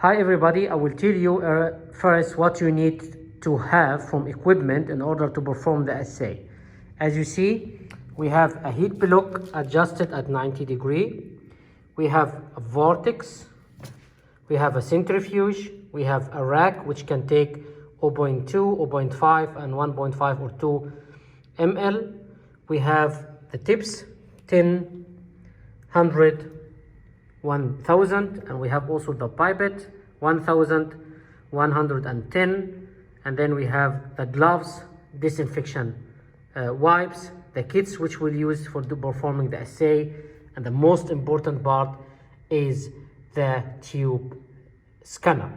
Hi everybody, I will tell you first what you need to have from equipment in order to perform the assay. As you see, we have a heat block adjusted at 90 degrees. We have a vortex. We have a centrifuge. We have a rack which can take 0.2, 0.5 and 1.5 or 2 ml. We have the tips 10, 100, 1000, and we have also the pipette 1000, 110, and then we have the gloves, disinfection wipes, the kits which we'll use for performing the assay, and the most important part is the tube scanner.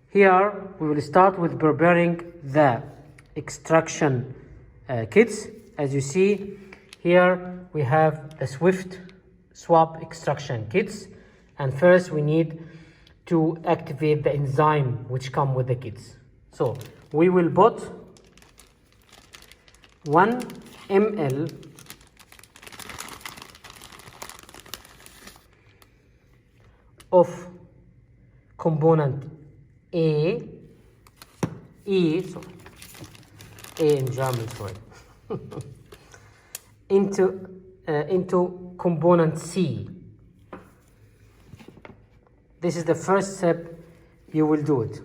Here we will start with preparing the extraction kits. As you see here, we have the Swift swab extraction kits, and first we need to activate the enzyme which come with the kits. So we will put 1 ml of component A in German, sorry, into component C. This is the first step you will do it.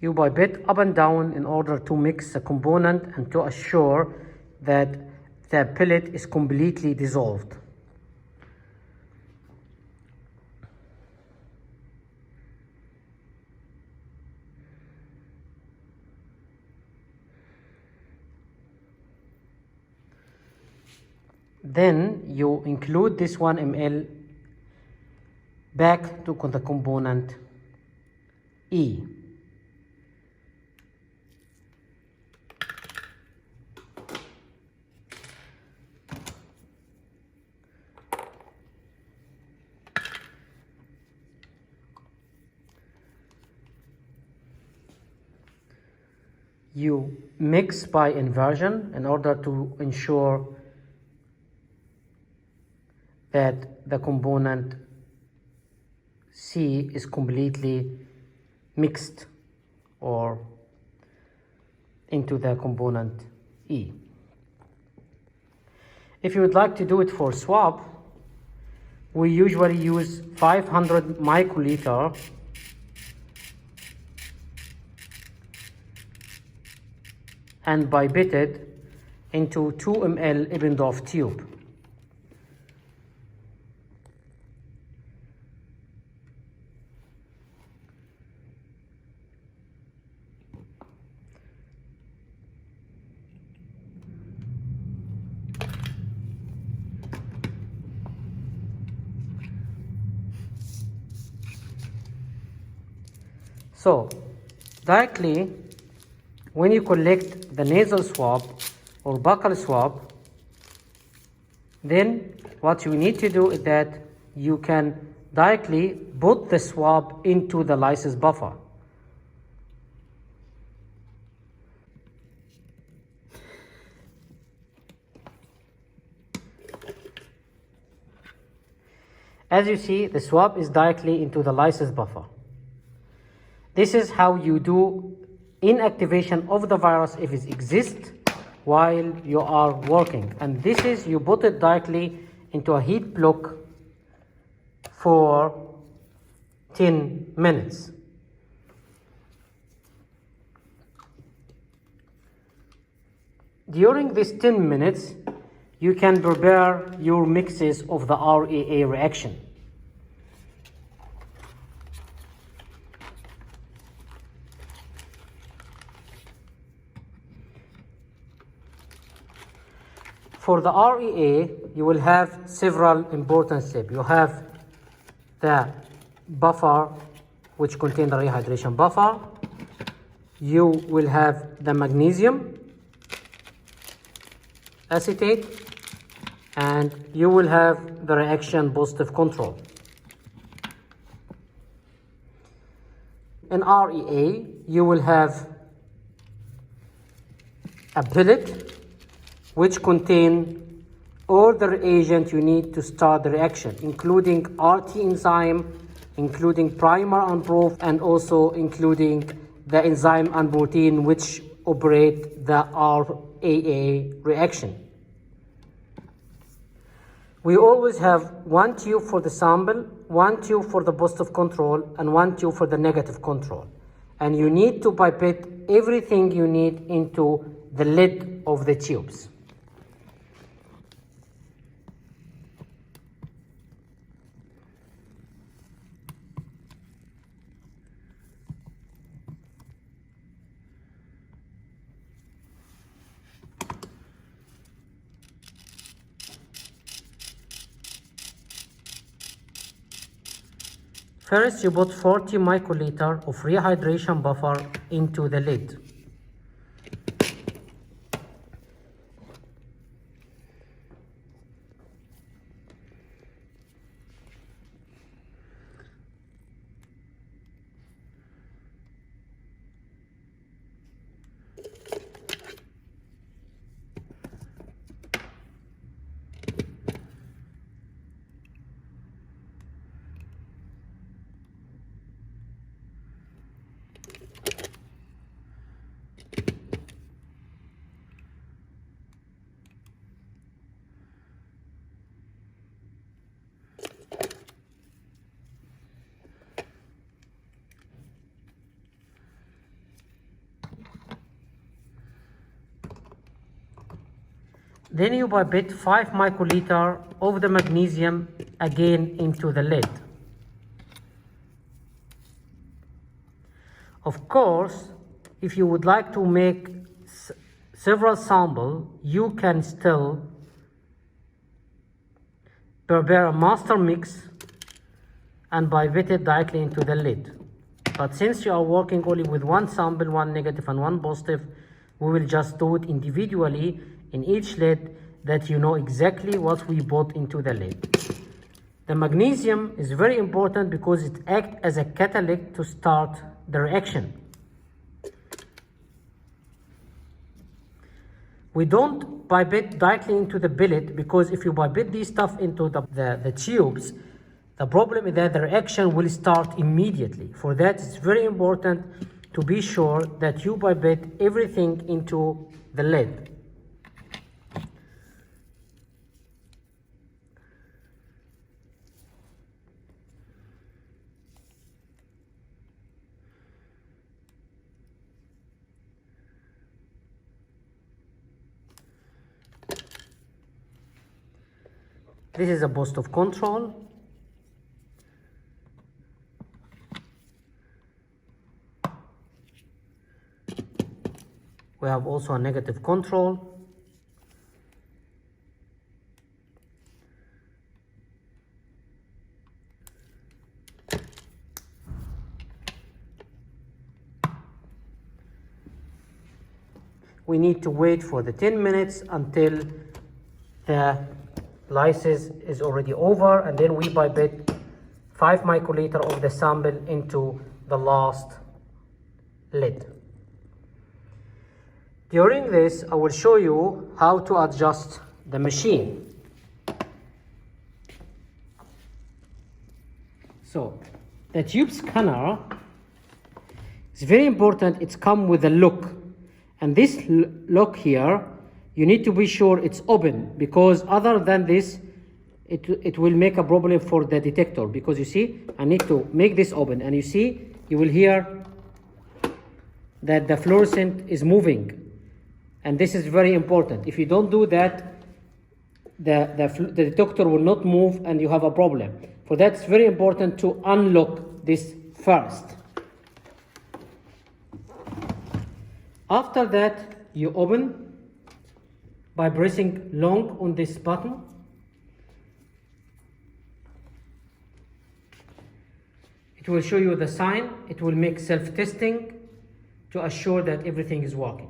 You pipette up and down in order to mix the component and to assure that the pellet is completely dissolved. Then you include this 1 ml back to the component E. You mix by inversion in order to ensure that the component C is completely mixed or into the component E. If you would like to do it for swab, we usually use 500 microliter and pipette it into 2 ml Eppendorf tube. So directly when you collect the nasal swab or buccal swab, then what you need to do is that you can directly put the swab into the lysis buffer. As you see, the swab is directly into the lysis buffer. This is how you do inactivation of the virus if it exists while you are working. And this is, you put it directly into a heat block for 10 minutes. During these 10 minutes, you can prepare your mixes of the REA reaction. For the REA, you will have several important steps. You have the buffer, which contains the rehydration buffer. You will have the magnesium acetate, and you will have the reaction positive control. In REA, you will have a pellet which contain all the reagent you need to start the reaction, including RT enzyme, including primer and proof, and also including the enzyme and protein which operate the RAA reaction. We always have one tube for the sample, one tube for the positive control, and one tube for the negative control. And you need to pipette everything you need into the lid of the tubes. First, you put 40 microliter of rehydration buffer into the lid. Then you pipette 5 microliter of the magnesium again into the lid. Of course, if you would like to make several samples, you can still prepare a master mix and pipette it directly into the lid. But since you are working only with one sample, one negative and one positive, we will just do it individually in each lid, that you know exactly what we put into the lid. The magnesium is very important because it acts as a catalyst to start the reaction. We don't pipette directly into the billet, because if you pipette this stuff into the tubes, the problem is that the reaction will start immediately. For that, it's very important to be sure that you pipette everything into the lid. This is a positive control. We have also a negative control. We need to wait for the 10 minutes until the lysis is already over, and then we pipette 5 microliter of the sample into the last lid. During this, I will show you how to adjust the machine. So, the tube scanner is very important. It's come with a lock, and this lock here, you need to be sure it's open, because other than this, it will make a problem for the detector. Because you see, I need to make this open, and you see, you will hear that the fluorescent is moving. And this is very important. If you don't do that, the detector will not move and you have a problem. For that, it's very important to unlock this first. After that, you open by pressing long on this button. It will show you the sign. It will make self-testing to assure that everything is working.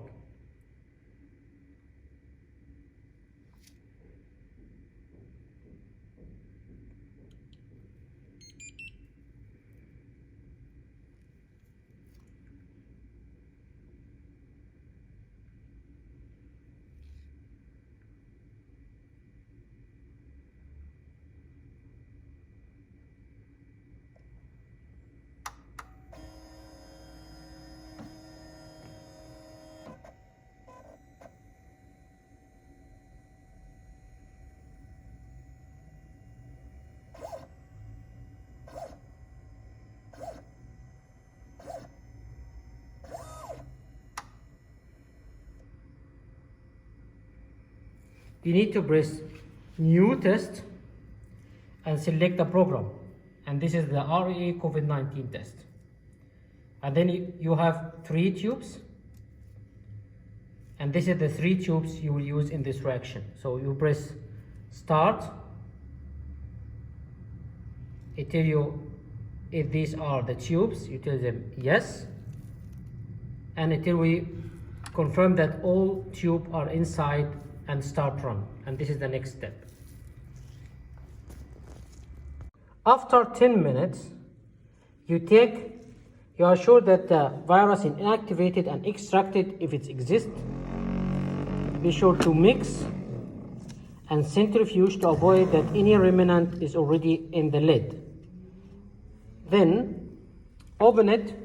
You need to press New Test and select the program. And this is the RE COVID-19 test. And then you have 3 tubes. And this is the 3 tubes you will use in this reaction. So you press Start. It tells you if these are the tubes. You tell them yes. And until we confirm that all tubes are inside and start run. And this is the next step. After 10 minutes, you are sure that the virus is inactivated and extracted if it exists. Be sure to mix and centrifuge to avoid that any remnant is already in the lid. Then open it,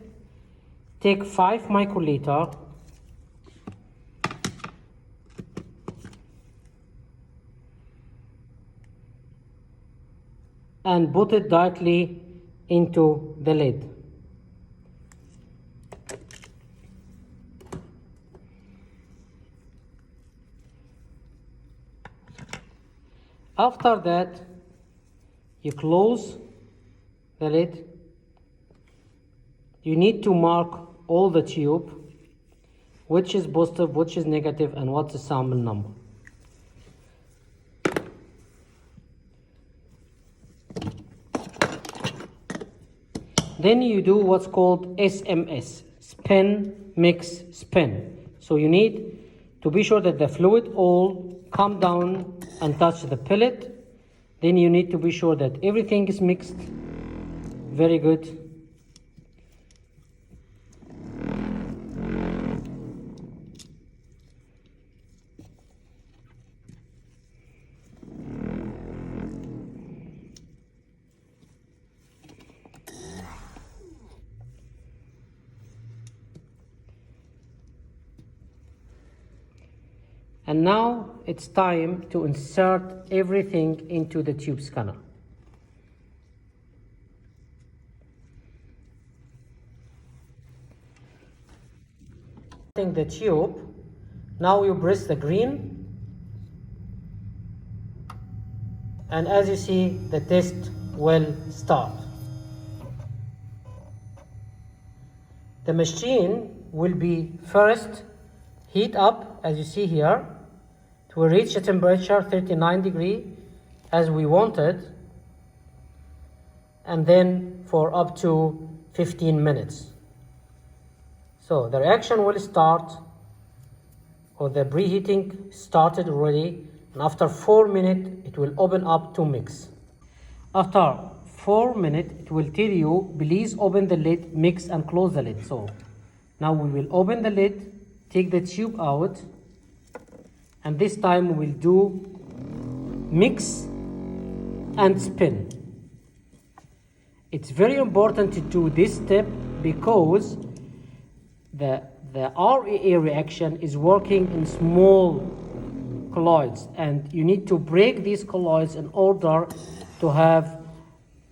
take 5 microliter and put it directly into the lid. After that, you close the lid. You need to mark all the tube, which is positive, which is negative, and what's the sample number. Then you do what's called SMS, spin, mix, spin. So you need to be sure that the fluid all come down and touch the pellet. Then you need to be sure that everything is mixed. Very good. And now it's time to insert everything into the tube scanner. The tube, now you press the green, and as you see, the test will start. The machine will be first heat up, as you see here, to reach a temperature 39 degrees as we wanted, and then for up to 15 minutes. So the reaction will start, or the preheating started already, and after 4 minutes it will open up to mix. After 4 minutes it will tell you, please open the lid, mix and close the lid. So now we will open the lid, take the tube out, and this time we will do mix and spin. It's very important to do this step because the REA reaction is working in small colloids, and you need to break these colloids in order to have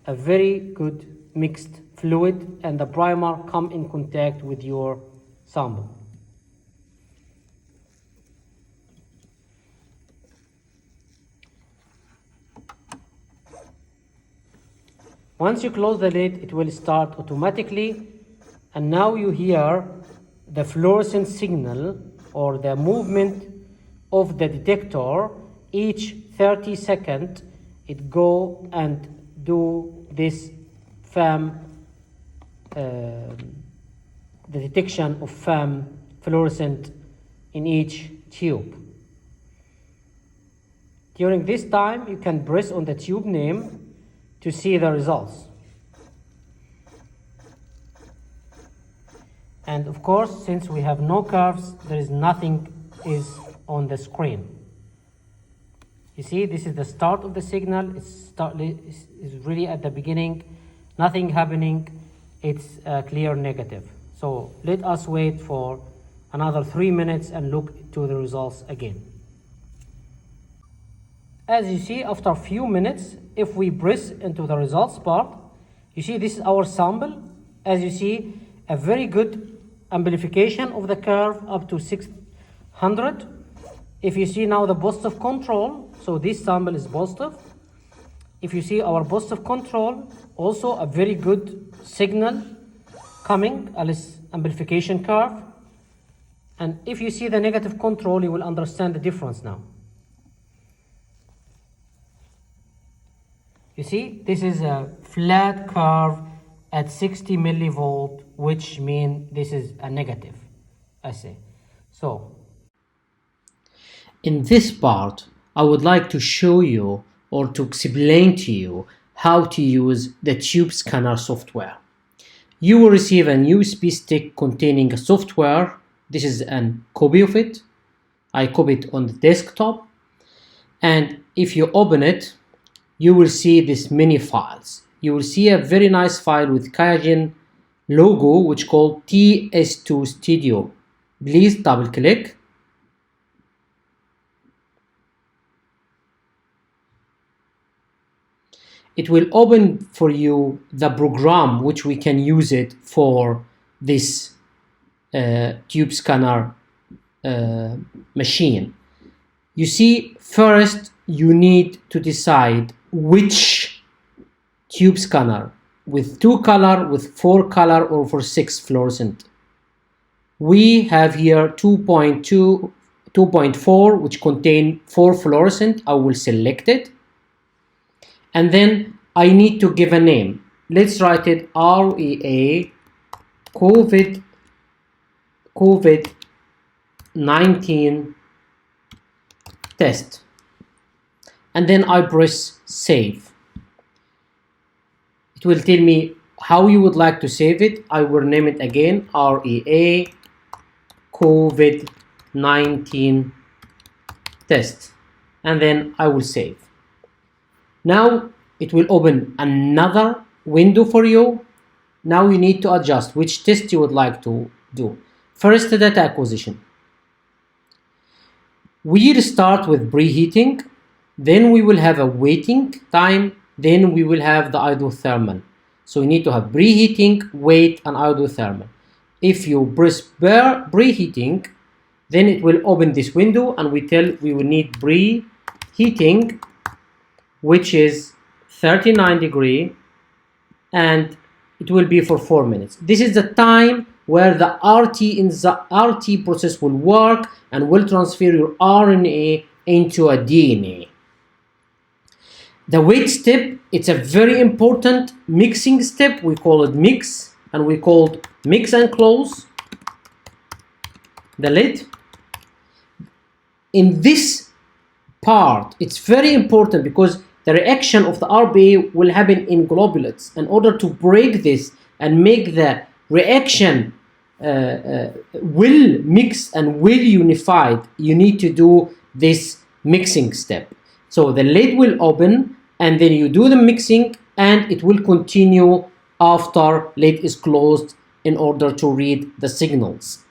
a very good mixed fluid and the primer come in contact with your sample. Once you close the lid, it will start automatically, and now you hear the fluorescent signal or the movement of the detector. Each 30 seconds it go and do this FAM, the detection of FAM fluorescent in each tube. During this time, you can press on the tube name to see the results. And of course, since we have no curves, there is nothing is on the screen. You see, this is the start of the signal. It's really at the beginning, nothing happening. It's a clear negative. So let us wait for another 3 minutes and look to the results again. As you see, after a few minutes, if we press into the results part, you see this is our sample. As you see, a very good amplification of the curve up to 600. If you see now the positive control, so this sample is positive. If you see our positive control, also a very good signal coming, Alice amplification curve. And if you see the negative control, you will understand the difference now. You see, this is a flat curve at 60 millivolt, which means this is a negative assay. So, in this part, I would like to show you or to explain to you how to use the tube scanner software. You will receive a USB stick containing a software. This is a copy of it. I copied it on the desktop. And if you open it, you will see these mini files. You will see a very nice file with QIAGEN logo, which called TS2 Studio. Please double click. It will open for you the program which we can use it for this tube scanner machine. You see, first you need to decide which tube scanner, with 2 color, with 4 color, or for 6 fluorescent. We have here 2.2, 2.4, which contain 4 fluorescent. I will select it. And then I need to give a name. Let's write it REA COVID-19 test. And then I press save. It will tell me how you would like to save it. I will name it again, REA COVID-19 test. And then I will save. Now it will open another window for you. Now you need to adjust which test you would like to do. First, the data acquisition. We'll start with preheating, then we will have a waiting time, then we will have the isothermal. So you need to have preheating, wait, and isothermal. If you press preheating, then it will open this window and we will need preheating, which is 39 degree, and it will be for 4 minutes. This is the time where the RT process will work and will transfer your RNA into a DNA. The wait step, it's a very important mixing step. We call it mix, and we call mix and close the lid. In this part, it's very important because the reaction of the RBA will happen in globulates. In order to break this and make the reaction will mix and will unified, you need to do this mixing step. So the lid will open and then you do the mixing and it will continue after lid is closed in order to read the signals.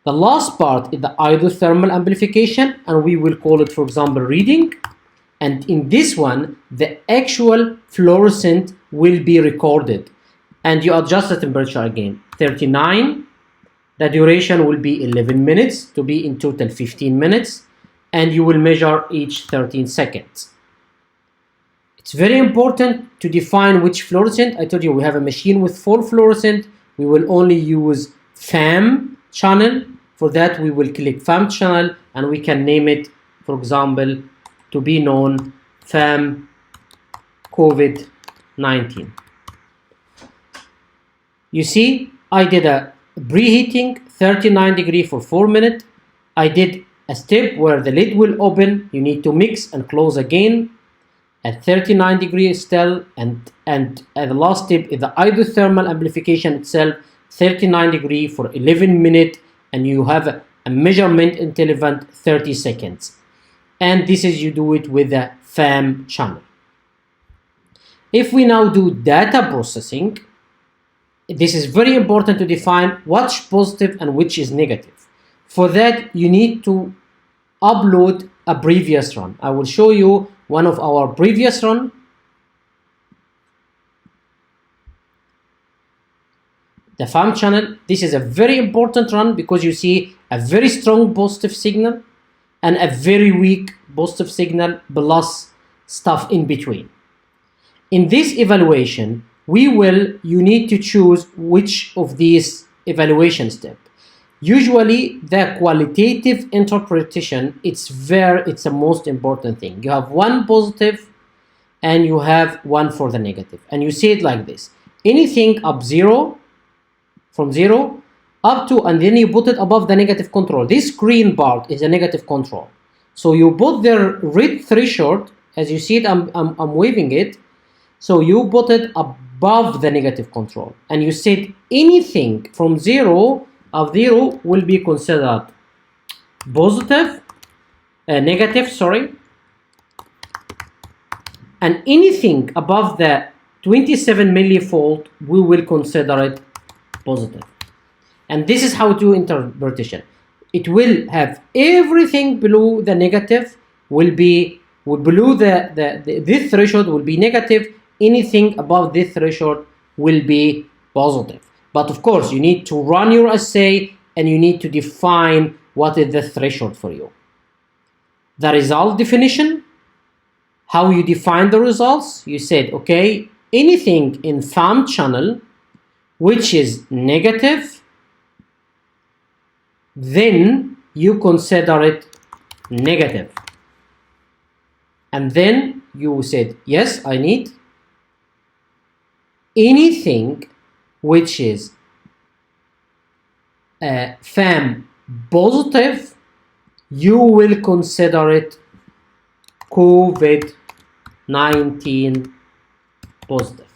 The last part is the isothermal amplification, and we will call it, for example, reading. And in this one, the actual fluorescent will be recorded. And you adjust the temperature again. 39. The duration will be 11 minutes to be in total 15 minutes. And you will measure each 13 seconds. It's very important to define which fluorescent. I told you we have a machine with 4 fluorescent. We will only use FAM channel. For that, we will click FAM channel and we can name it, for example, to be known FAM COVID-19. You see, I did a preheating 39 degrees for 4 minutes. I did a step where the lid will open. You need to mix and close again at 39 degrees still, and the last step is the isothermal amplification itself, 39 degrees for 11 minutes, and you have a measurement interval 30 seconds. And this is, you do it with the FAM channel. If we now do data processing, this is very important to define what's positive and which is negative. For that, you need to upload a previous run. I will show you one of our previous run. The FAM channel, this is a very important run because you see a very strong positive signal and a very weak positive signal plus stuff in between. In this evaluation, you need to choose which of these evaluation steps. Usually the qualitative interpretation, it's the most important thing. You have one positive and you have one for the negative. And you see it like this. Anything up from 0 up to, and then you put it above the negative control. This green part is a negative control. So you put the red threshold, as you see it, I'm waving it. So you put it above the negative control. And you said anything from 0 will be considered negative, and anything above the 27 millivolt we will consider it positive. And this is how to interpretation. It will have everything below the negative below this threshold will be negative. Anything above this threshold will be positive. But of course, you need to run your assay and you need to define what is the threshold for you. The result definition, how you define the results, you said, okay, anything in FAM channel which is negative, then you consider it negative. And then you said, yes, I need anything which is FAM positive, you will consider it COVID-19 positive.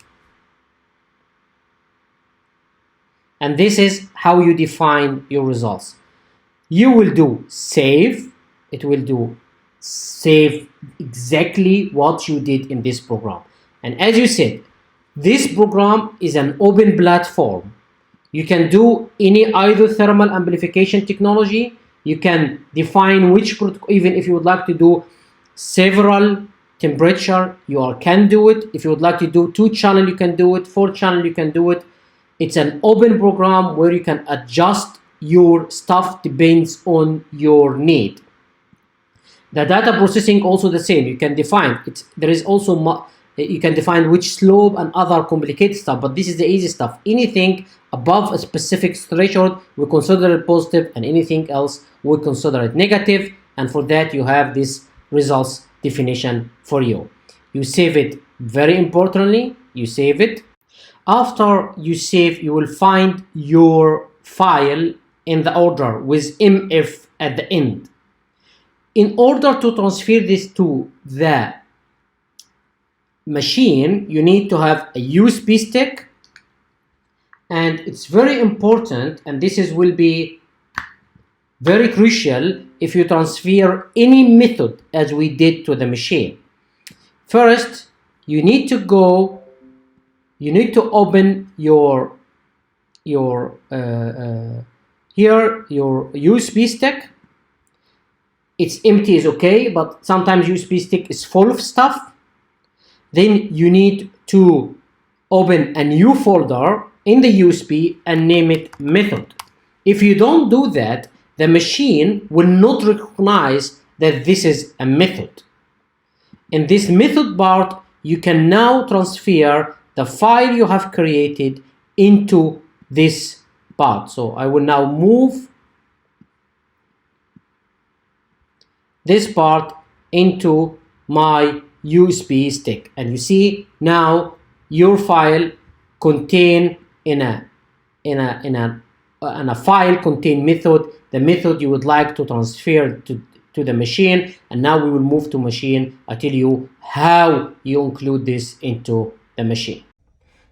And this is how you define your results. You will do save. It will do save exactly what you did in this program. And as you said, this program is an open platform. You can do any isothermal amplification technology. You can define which protocol, even if you would like to do several temperature, you can do it. If you would like to do 2-channel, you can do it. 4-channel, you can do it. It's an open program where you can adjust your stuff depends on your need. The data processing also the same. You can define it. There is also you can define which slope and other complicated stuff, but this is the easy stuff. Anything above a specific threshold, we consider it positive, and anything else, we consider it negative. And for that, you have this results definition for you. You save it, very importantly, you save it. After you save, you will find your file in the order with MF at the end. In order to transfer this to the machine, you need to have a USB stick, and it's very important, and will be very crucial if you transfer any method as we did to the machine. First, you need to open your USB stick. It's empty is okay, but sometimes USB stick is full of stuff. Then you need to open a new folder in the USB and name it method. If you don't do that, the machine will not recognize that this is a method. In this method part, you can now transfer the file you have created into this part. So I will now move this part into my USB stick, and you see now your file contain in a file contain method, the method you would like to transfer to the machine. And now we will move to machine. I tell you how you include this into the machine.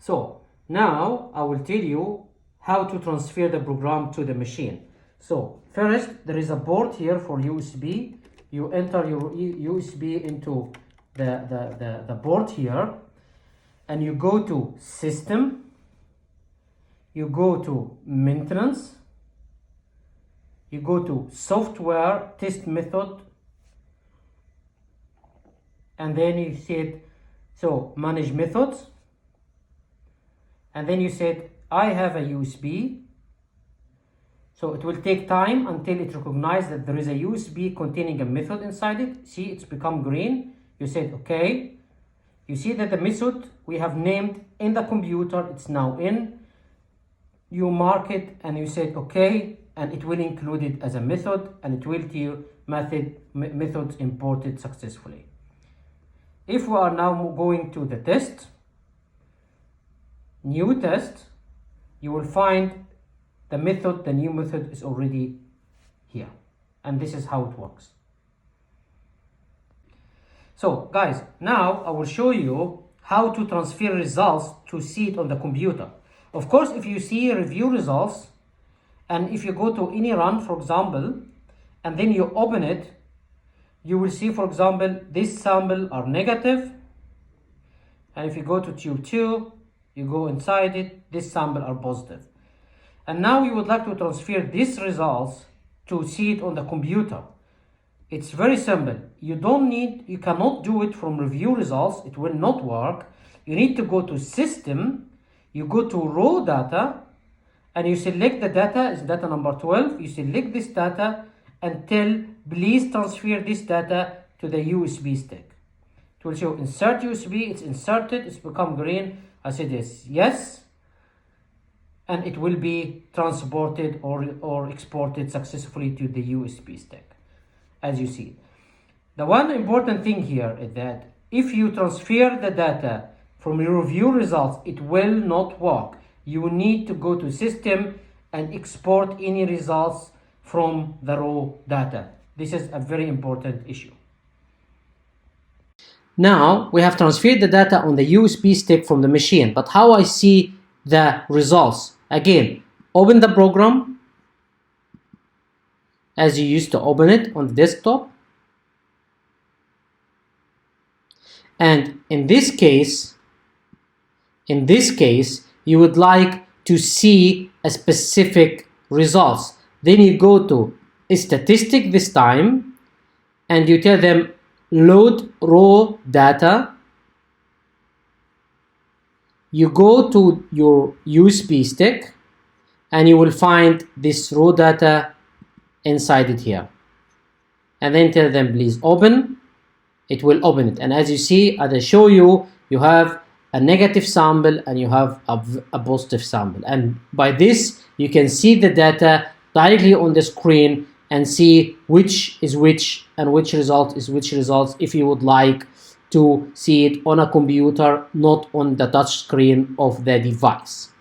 So now I will tell you how to transfer the program to the machine. So first, there is a port here for USB. You enter your USB into the port here, and you go to System, you go to Maintenance, you go to Software Test Method, and then you said, so Manage Methods, and then you said, I have a USB. So it will take time until it recognizes that there is a USB containing a method inside it. See, it's become green. You said, okay. You see that the method we have named in the computer, it's now in. You mark it and you said, okay, and it will include it as a method, and it will tell you methods imported successfully. If we are now going to the test, new test, you will find the method, the new method is already here. And this is how it works. So guys, now I will show you how to transfer results to see it on the computer. Of course, if you see review results, and if you go to any run, for example, and then you open it, you will see, for example, this sample are negative. And if you go to tube 2, you go inside it, this sample are positive. And now you would like to transfer these results to see it on the computer. It's very simple. You cannot do it from review results. It will not work. You need to go to System, you go to Raw Data, and you select the data, is data number 12. You select this data and tell, please transfer this data to the USB stick. It will show insert USB, it's inserted, it's become green. I said yes. And it will be transported or exported successfully to the USB stick, as you see. The one important thing here is that if you transfer the data from your review results, it will not work. You need to go to System and export any results from the raw data. This is a very important issue. Now we have transferred the data on the USB stick from the machine, but how I see the results? Again, open the program as you used to open it on the desktop. And in this case, you would like to see a specific results. Then you go to statistic this time, and you tell them load raw data. You go to your USB stick, and you will find this raw data inside it here. And then tell them please open. It will open it. And as you see, as I show you, you have a negative sample and you have a positive sample. And by this, you can see the data directly on the screen and see which is which and which result is which results, if you would like to see it on a computer, not on the touch screen of the device.